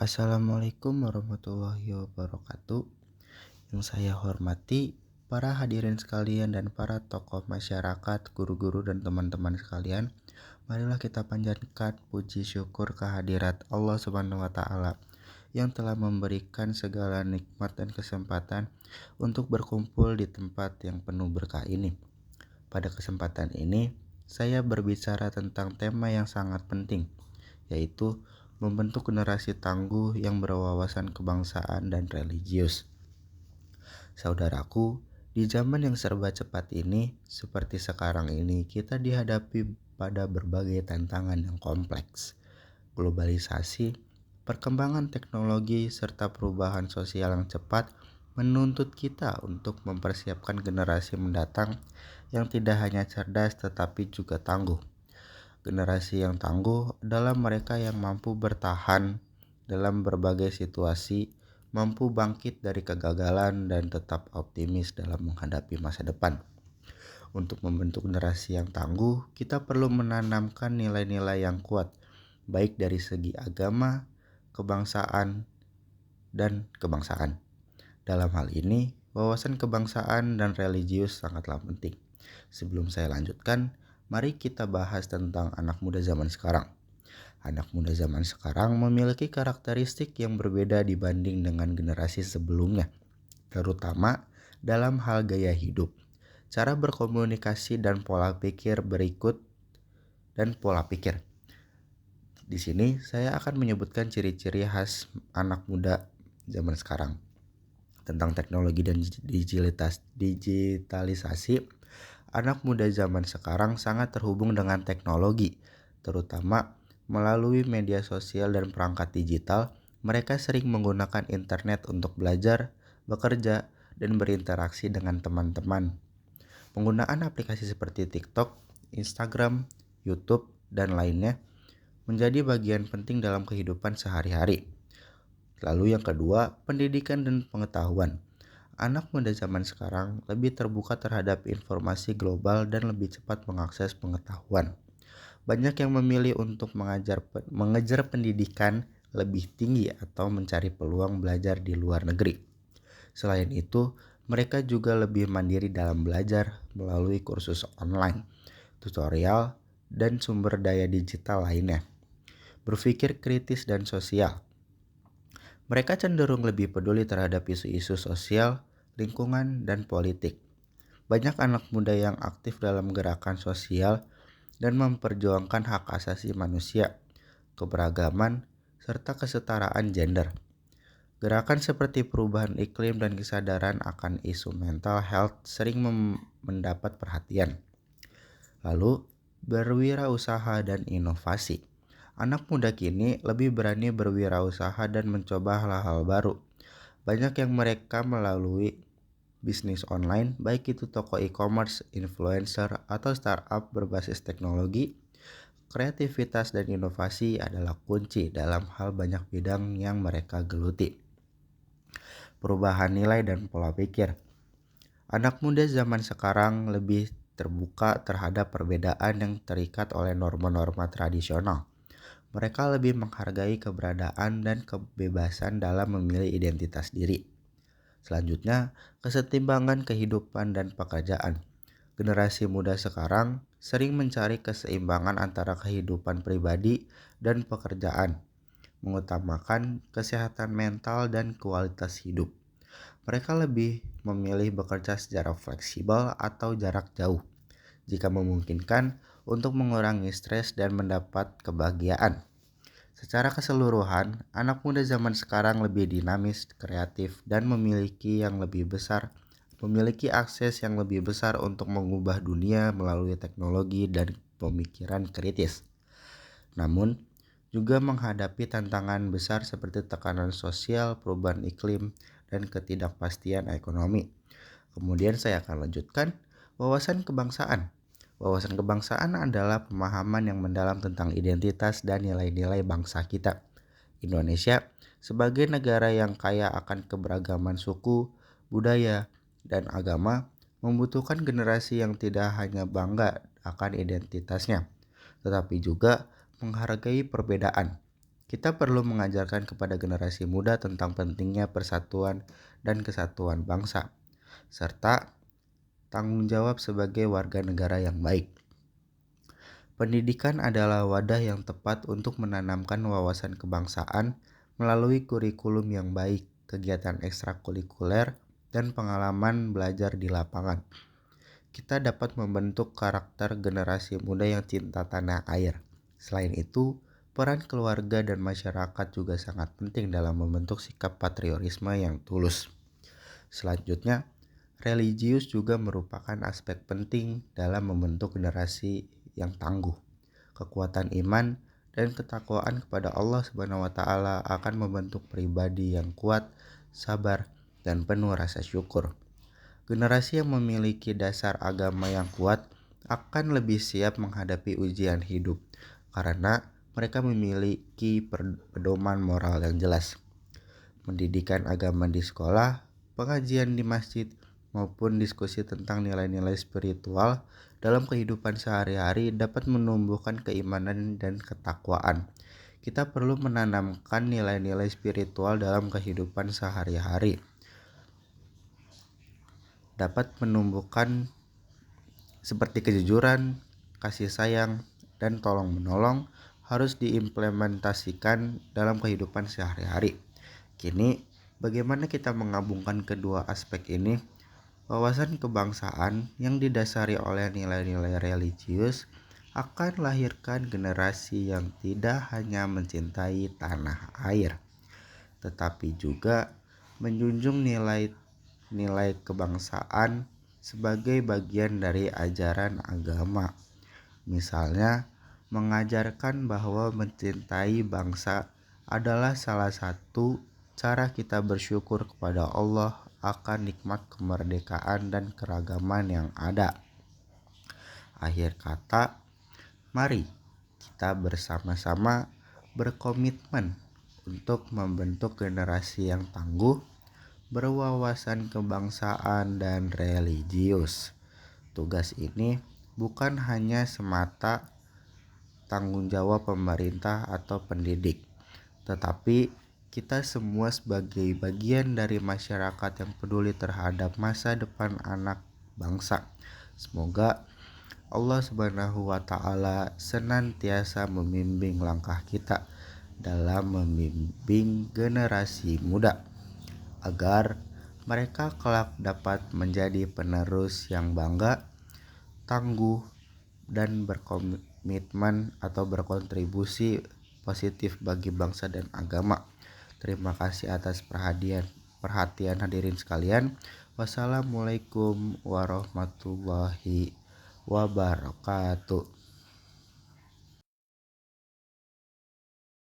Assalamualaikum warahmatullahi wabarakatuh. Yang saya hormati para hadirin sekalian dan para tokoh masyarakat, guru-guru dan teman-teman sekalian. Marilah kita panjatkan puji syukur kehadirat Allah Subhanahu wa taala yang telah memberikan segala nikmat dan kesempatan untuk berkumpul di tempat yang penuh berkah ini. Pada kesempatan ini, saya berbicara tentang tema yang sangat penting, yaitu membentuk generasi tangguh yang berwawasan kebangsaan dan religius. Saudaraku, di zaman yang serba cepat ini, seperti sekarang ini, kita dihadapi pada berbagai tantangan yang kompleks. Globalisasi, perkembangan teknologi, serta perubahan sosial yang cepat menuntut kita untuk mempersiapkan generasi mendatang yang tidak hanya cerdas tetapi juga tangguh. Generasi yang tangguh adalah mereka yang mampu bertahan dalam berbagai situasi, mampu bangkit dari kegagalan dan tetap optimis dalam menghadapi masa depan. Untuk membentuk generasi yang tangguh, kita perlu menanamkan nilai-nilai yang kuat, baik dari segi agama, kebangsaan, dan kebangsaan. Dalam hal ini, wawasan kebangsaan dan religius sangatlah penting. Sebelum saya lanjutkan, mari kita bahas tentang anak muda zaman sekarang. Anak muda zaman sekarang memiliki karakteristik yang berbeda dibanding dengan generasi sebelumnya, terutama dalam hal gaya hidup, cara berkomunikasi dan pola pikir berikut dan pola pikir. Di sini saya akan menyebutkan ciri-ciri khas anak muda zaman sekarang. Tentang teknologi dan digitalisasi, anak muda zaman sekarang sangat terhubung dengan teknologi, terutama melalui media sosial dan perangkat digital. Mereka sering menggunakan internet untuk belajar, bekerja, dan berinteraksi dengan teman-teman. Penggunaan aplikasi seperti TikTok, Instagram, YouTube, dan lainnya menjadi bagian penting dalam kehidupan sehari-hari. Lalu yang kedua, pendidikan dan pengetahuan. Anak muda zaman sekarang lebih terbuka terhadap informasi global dan lebih cepat mengakses pengetahuan. Banyak yang memilih untuk mengejar pendidikan lebih tinggi atau mencari peluang belajar di luar negeri. Selain itu, mereka juga lebih mandiri dalam belajar melalui kursus online, tutorial, dan sumber daya digital lainnya. Berpikir kritis dan sosial. Mereka cenderung lebih peduli terhadap isu-isu sosial, lingkungan, dan politik. Banyak anak muda yang aktif dalam gerakan sosial dan memperjuangkan hak asasi manusia, keberagaman, serta kesetaraan gender. Gerakan seperti perubahan iklim dan kesadaran akan isu mental health sering mendapat perhatian. Lalu, berwirausaha dan inovasi. Anak muda kini lebih berani berwirausaha dan mencoba hal-hal baru. Banyak yang mereka melalui bisnis online, baik itu toko e-commerce, influencer, atau startup berbasis teknologi. Kreativitas dan inovasi adalah kunci dalam hal banyak bidang yang mereka geluti. Perubahan nilai dan pola pikir. Anak muda zaman sekarang lebih terbuka terhadap perbedaan yang terikat oleh norma-norma tradisional. Mereka lebih menghargai keberadaan dan kebebasan dalam memilih identitas diri. Selanjutnya, kesetimbangan kehidupan dan pekerjaan. Generasi muda sekarang sering mencari keseimbangan antara kehidupan pribadi dan pekerjaan, mengutamakan kesehatan mental dan kualitas hidup. Mereka lebih memilih bekerja secara fleksibel atau jarak jauh, jika memungkinkan, untuk mengurangi stres dan mendapat kebahagiaan. Secara keseluruhan, anak muda zaman sekarang lebih dinamis, kreatif, dan memiliki akses yang lebih besar untuk mengubah dunia melalui teknologi dan pemikiran kritis. Namun, juga menghadapi tantangan besar seperti tekanan sosial, perubahan iklim, dan ketidakpastian ekonomi. Kemudian saya akan lanjutkan wawasan kebangsaan. Wawasan kebangsaan adalah pemahaman yang mendalam tentang identitas dan nilai-nilai bangsa kita. Indonesia sebagai negara yang kaya akan keberagaman suku, budaya, dan agama membutuhkan generasi yang tidak hanya bangga akan identitasnya, tetapi juga menghargai perbedaan. Kita perlu mengajarkan kepada generasi muda tentang pentingnya persatuan dan kesatuan bangsa, serta tanggung jawab sebagai warga negara yang baik. Pendidikan adalah wadah yang tepat untuk menanamkan wawasan kebangsaan melalui kurikulum yang baik, kegiatan ekstrakurikuler, dan pengalaman belajar di lapangan. Kita dapat membentuk karakter generasi muda yang cinta tanah air. Selain itu, peran keluarga dan masyarakat juga sangat penting dalam membentuk sikap patriotisme yang tulus. Selanjutnya, religius juga merupakan aspek penting dalam membentuk generasi yang tangguh. Kekuatan iman dan ketakwaan kepada Allah Subhanahu wa taala akan membentuk pribadi yang kuat, sabar, dan penuh rasa syukur. Generasi yang memiliki dasar agama yang kuat akan lebih siap menghadapi ujian hidup karena mereka memiliki pedoman moral yang jelas. Pendidikan agama di sekolah, pengajian di masjid, maupun diskusi tentang nilai-nilai spiritual dalam kehidupan sehari-hari dapat menumbuhkan keimanan dan ketakwaan. Kita perlu menanamkan nilai-nilai spiritual dalam kehidupan sehari-hari. Dapat menumbuhkan seperti kejujuran, kasih sayang, dan tolong-menolong harus diimplementasikan dalam kehidupan sehari-hari. Kini, bagaimana kita menggabungkan kedua aspek ini? Wawasan kebangsaan yang didasari oleh nilai-nilai religius akan lahirkan generasi yang tidak hanya mencintai tanah air, tetapi juga menjunjung nilai-nilai kebangsaan sebagai bagian dari ajaran agama. Misalnya, mengajarkan bahwa mencintai bangsa adalah salah satu cara kita bersyukur kepada Allah akan nikmat kemerdekaan dan keragaman yang ada. Akhir kata, mari kita bersama-sama berkomitmen untuk membentuk generasi yang tangguh, berwawasan kebangsaan dan religius. Tugas ini bukan hanya semata tanggung jawab pemerintah atau pendidik, tetapi kita semua sebagai bagian dari masyarakat yang peduli terhadap masa depan anak bangsa. Semoga Allah Subhanahu wa taala senantiasa membimbing langkah kita dalam membimbing generasi muda agar mereka kelak dapat menjadi penerus yang bangga, tangguh, dan berkomitmen atau berkontribusi positif bagi bangsa dan agama. Terima kasih atas perhatian hadirin sekalian. Wassalamualaikum warahmatullahi wabarakatuh.